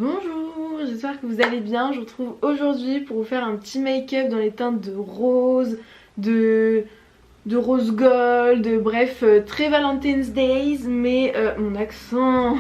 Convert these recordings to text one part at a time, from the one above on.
Bonjour, j'espère que vous allez bien. Je vous retrouve aujourd'hui pour vous faire un petit make-up dans les teintes de rose, de rose gold, bref, très Valentine's Days, mais mon accent,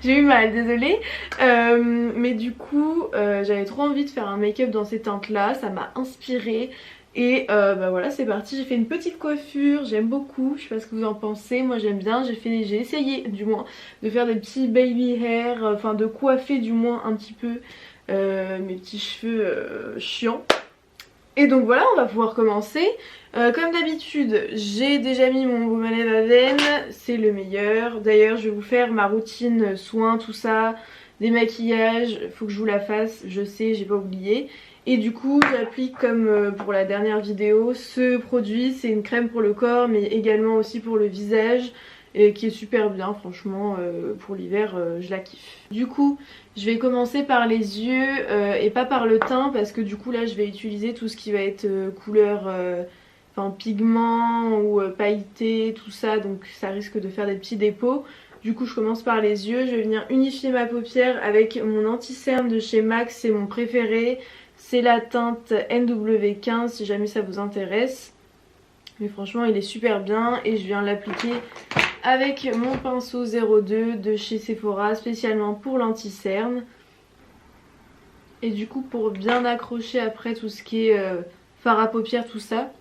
j'ai eu mal, désolée. Mais du coup, j'avais trop envie de faire un make-up dans ces teintes-là, ça m'a inspirée. Et bah voilà, c'est parti. J'ai fait une petite coiffure, j'aime beaucoup, je sais pas ce que vous en pensez, moi j'aime bien. J'ai essayé du moins de faire des petits baby hair, enfin de coiffer du moins un petit peu mes petits cheveux chiants. Et donc voilà, on va pouvoir commencer. Comme d'habitude, j'ai déjà mis mon baume à lèvres Avène, c'est le meilleur. D'ailleurs, je vais vous faire ma routine soins, tout ça, des maquillages, faut que je vous la fasse, je sais, j'ai pas oublié. Et du coup, j'applique comme pour la dernière vidéo, ce produit, c'est une crème pour le corps, mais également aussi pour le visage. Et qui est super bien, franchement, pour l'hiver, je la kiffe. Du coup, je vais commencer par les yeux et pas par le teint parce que du coup là je vais utiliser tout ce qui va être couleur, enfin pigment ou pailleté, tout ça, donc ça risque de faire des petits dépôts. Du coup je commence par les yeux, je vais venir unifier ma paupière avec mon anti-cerne de chez MAC, c'est mon préféré. C'est la teinte NW15 si jamais ça vous intéresse. Mais franchement il est super bien et je viens l'appliquer avec mon pinceau 02 de chez Sephora spécialement pour l'anti-cerne. Et du coup pour bien accrocher après tout ce qui est fard à paupières, tout ça,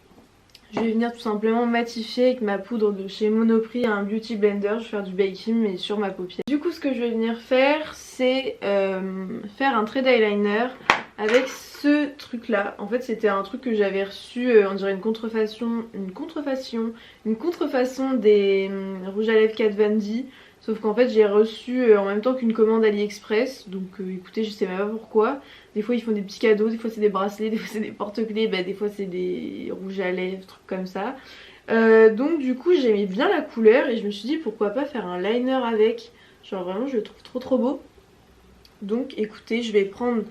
je vais venir tout simplement matifier avec ma poudre de chez Monoprix, un beauty blender. Je vais faire du baking mais sur ma paupière. Du coup ce que je vais venir faire c'est faire un trait d'eyeliner avec ce truc là. En fait c'était un truc que j'avais reçu, on dirait une contrefaçon des rouges à lèvres Kat Von D. Sauf qu'en fait j'ai reçu en même temps qu'une commande AliExpress. Donc écoutez, je sais même pas pourquoi. Des fois ils font des petits cadeaux, des fois c'est des bracelets, des fois c'est des porte-clés, bah, des fois c'est des rouges à lèvres, trucs comme ça. Donc du coup j'aimais bien la couleur et je me suis dit pourquoi pas faire un liner avec. Genre vraiment je le trouve trop beau. Donc écoutez, je vais prendre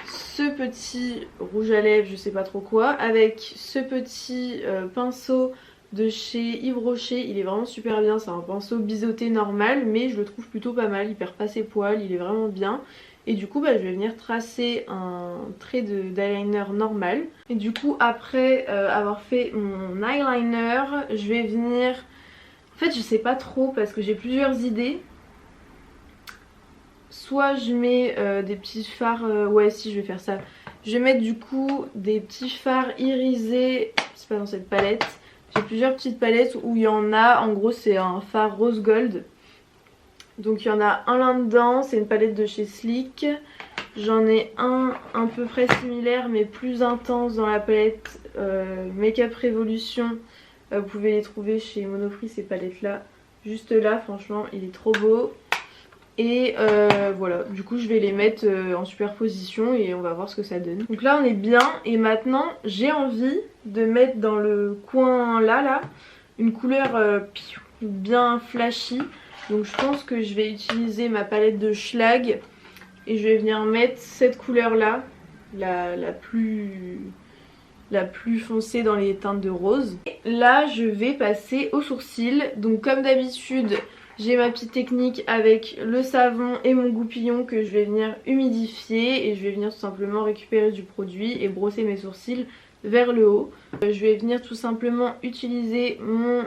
ce petit rouge à lèvres, je sais pas trop quoi, avec ce petit pinceau de chez Yves Rocher. Il est vraiment super bien, c'est un pinceau biseauté normal mais je le trouve plutôt pas mal, il perd pas ses poils, il est vraiment bien. Et du coup bah, je vais venir tracer un trait d'eyeliner normal. Et du coup après avoir fait mon eyeliner, je vais venir... En fait je sais pas trop parce que j'ai plusieurs idées. Soit je mets des petits fards, ouais si je vais faire ça. Je vais mettre du coup des petits fards irisés, c'est pas dans cette palette. J'ai plusieurs petites palettes où il y en a, en gros c'est un fard rose gold. Donc il y en a un là-dedans, c'est une palette de chez Sleek. J'en ai un peu près similaire mais plus intense dans la palette Makeup Revolution. Vous pouvez les trouver chez Monoprix ces palettes là. Juste là, franchement il est trop beau. Et voilà, du coup je vais les mettre en superposition et on va voir ce que ça donne. Donc là on est bien et maintenant j'ai envie de mettre dans le coin là une couleur bien flashy. Donc je pense que je vais utiliser ma palette de Schlag et je vais venir mettre cette couleur là, la plus foncée dans les teintes de rose. Et là je vais passer aux sourcils. Donc comme d'habitude j'ai ma petite technique avec le savon et mon goupillon que je vais venir humidifier et je vais venir tout simplement récupérer du produit et brosser mes sourcils vers le haut. Je vais venir tout simplement utiliser mon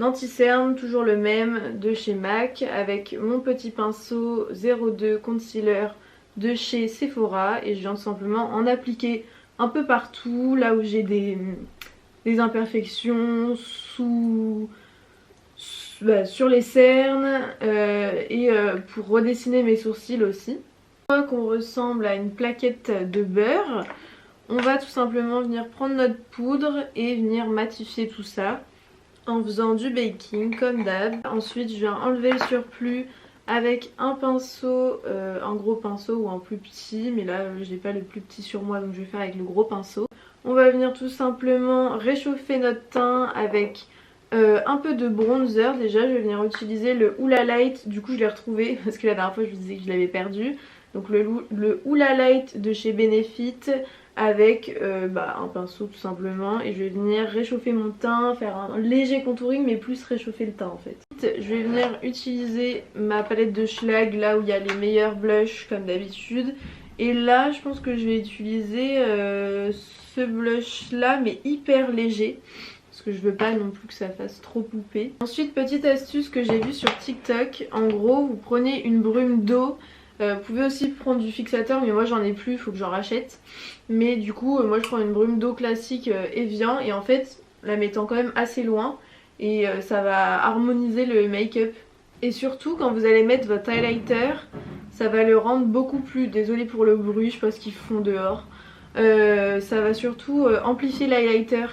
anti-cerne, toujours le même de chez MAC, avec mon petit pinceau 02 concealer de chez Sephora et je viens tout simplement en appliquer un peu partout, là où j'ai des imperfections, sur les cernes et pour redessiner mes sourcils aussi. Une fois qu'on ressemble à une plaquette de beurre, on va tout simplement venir prendre notre poudre et venir matifier tout ça en faisant du baking comme d'hab. Ensuite je viens enlever le surplus avec un pinceau, un gros pinceau ou un plus petit, mais là j'ai pas le plus petit sur moi donc je vais faire avec le gros pinceau. On va venir tout simplement réchauffer notre teint avec un peu de bronzer. Déjà je vais venir utiliser le Hoola Light, du coup je l'ai retrouvé parce que la dernière fois je vous disais que je l'avais perdu. Donc le Hoola Light de chez Benefit avec un pinceau tout simplement, et je vais venir réchauffer mon teint, faire un léger contouring mais plus réchauffer le teint en fait. Je vais venir utiliser ma palette de Schlag là où il y a les meilleurs blushs comme d'habitude, et là je pense que je vais utiliser ce blush là mais hyper léger parce que je veux pas non plus que ça fasse trop poupée. Ensuite, petite astuce que j'ai vue sur TikTok, en gros vous prenez une brume d'eau. Vous pouvez aussi prendre du fixateur mais moi j'en ai plus, il faut que j'en rachète. Mais du coup moi je prends une brume d'eau classique Evian, et en fait la mettant quand même assez loin, et ça va harmoniser le make-up. Et surtout quand vous allez mettre votre highlighter, ça va le rendre beaucoup plus, désolée pour le bruit, je sais pas ce qu'ils font dehors, ça va surtout amplifier l'highlighter.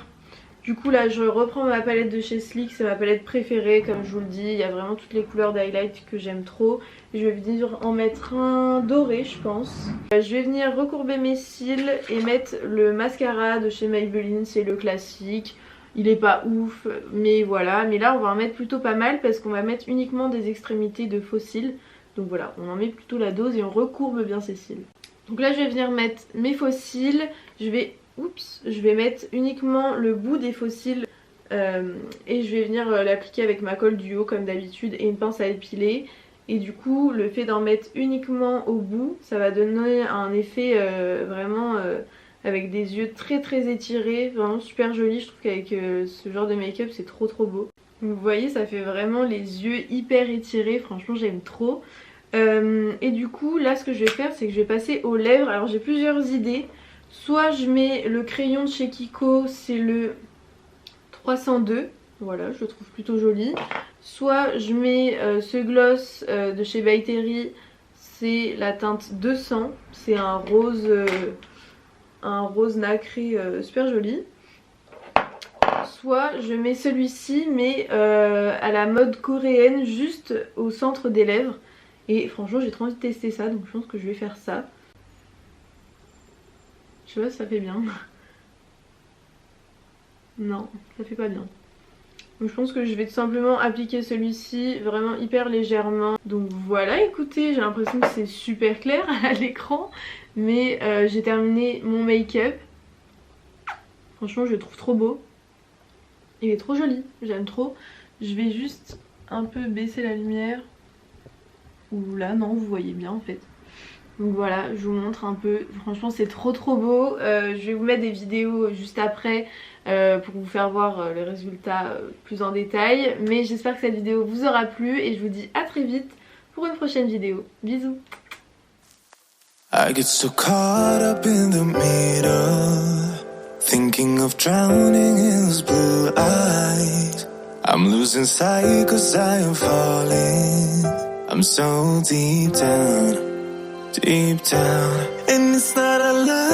Du coup là je reprends ma palette de chez Sleek, c'est ma palette préférée comme je vous le dis, il y a vraiment toutes les couleurs d'highlight que j'aime trop. Je vais venir en mettre un doré je pense. Je vais venir recourber mes cils et mettre le mascara de chez Maybelline, c'est le classique. Il est pas ouf mais voilà, mais là on va en mettre plutôt pas mal parce qu'on va mettre uniquement des extrémités de faux cils. Donc voilà, on en met plutôt la dose et on recourbe bien ses cils. Donc là je vais venir mettre mes faux cils, je vais mettre uniquement le bout des faux cils et je vais venir l'appliquer avec ma colle du haut comme d'habitude et une pince à épiler. Et du coup le fait d'en mettre uniquement au bout, ça va donner un effet vraiment avec des yeux très très étirés, vraiment super joli. Je trouve qu'avec ce genre de make-up c'est trop beau. Donc vous voyez, ça fait vraiment les yeux hyper étirés, franchement j'aime trop. Et du coup là ce que je vais faire c'est que je vais passer aux lèvres. Alors j'ai plusieurs idées. Soit je mets le crayon de chez Kiko, c'est le 302, voilà, je le trouve plutôt joli. Soit je mets ce gloss de chez By Terry, c'est la teinte 200, c'est un rose nacré super joli. Soit je mets celui-ci mais à la mode coréenne, juste au centre des lèvres. Et franchement j'ai trop envie de tester ça, donc je pense que je vais faire ça. Je sais pas si ça fait bien. Non, ça fait pas bien. Donc je pense que je vais tout simplement appliquer celui-ci vraiment hyper légèrement. Donc voilà, écoutez, j'ai l'impression que c'est super clair à l'écran. Mais j'ai terminé mon make-up. Franchement je le trouve trop beau. Il est trop joli, j'aime trop. Je vais juste un peu baisser la lumière. Ou là, non, vous voyez bien en fait. Donc voilà, je vous montre un peu, franchement c'est trop beau. Je vais vous mettre des vidéos juste après pour vous faire voir les résultats plus en détail. Mais j'espère que cette vidéo vous aura plu et je vous dis à très vite pour une prochaine vidéo. Bisous. I get so caught up in the middle, thinking of drowning in those blue eyes. I'm losing sight 'cause I am falling. I'm so deep down, and it's not a lie.